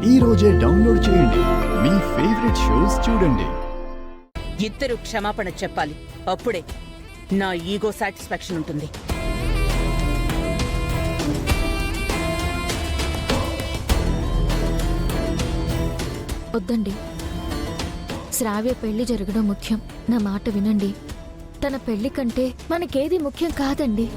ఈ రోజే డౌన్లోడ్ చేయండి. మీ ఫేవరెట్ షోస్ చూడండి. ఇద్దరు క్షమాపణ చెప్పాలి. అప్పుడే నా ఈగో సాటిస్ఫాక్షన్ ఉంటుంది. వద్దండి, శ్రావ్య పెళ్లి జరగడం ముఖ్యం. నా మాట వినండి. తన పెళ్లి కంటే మనకేది ముఖ్యం కాదండి.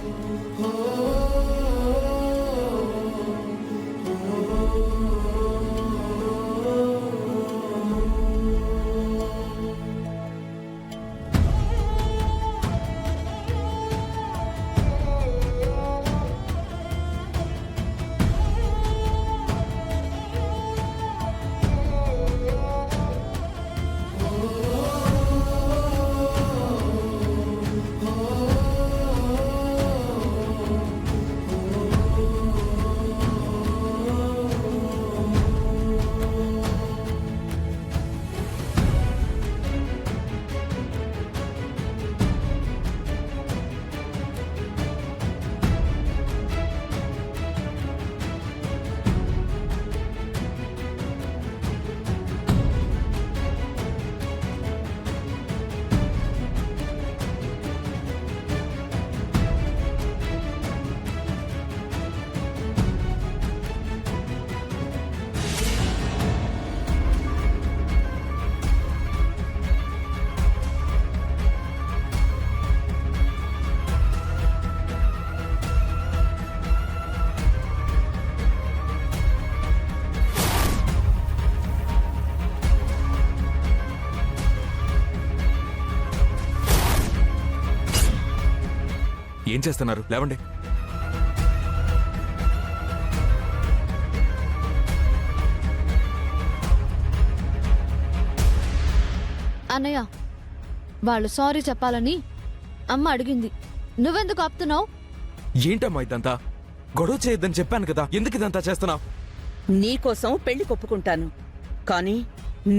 ఏం చేస్తున్నారు? లేవండి. అన్నయ్య, వాళ్ళు సారీ చెప్పాలని అమ్మ అడిగింది. నువ్వెందుకు ఆపుతున్నావు? ఏంటమ్మా ఇదంతా? గొడవ చేయొద్దని చెప్పాను కదా, ఎందుకు ఇదంతా చేస్తున్నావు? నీకోసం పెళ్లి కొప్పుకుంటాను, కానీ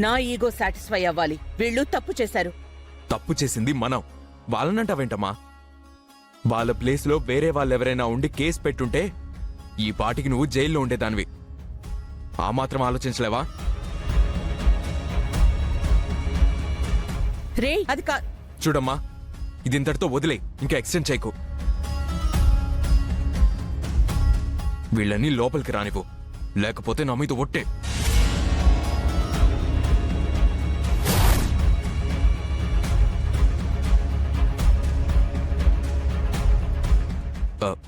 నా ఈగో సాటిస్ఫై అవ్వాలి. వీళ్ళు తప్పు చేశారు. తప్పు చేసింది మనం. వాళ్ళనంటావేంటమ్మా? వాళ్ళ ప్లేస్లో వేరే వాళ్ళెవరైనా ఉండి కేసు పెట్టుంటే ఈ పాటికి నువ్వు జైల్లో ఉండేదానివి. ఆ మాత్రం ఆలోచించలేవా? రే, అది కా చూడమ్మా, ఇది ఇంతటితో వదిలే, ఇంకా ఎక్స్టెండ్ చేయకు. వీళ్ళని లోపలికి రానివ్వు, లేకపోతే నా మీద ఒట్టే.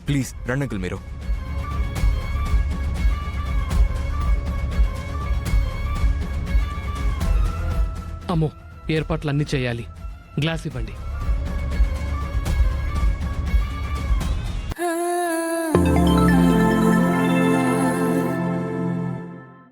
ప్లీజ్ రండి అంకుల్. మీరు అమ్మో, ఏర్పాట్లన్నీ చేయాలి. గ్లాస్ ఇవ్వండి.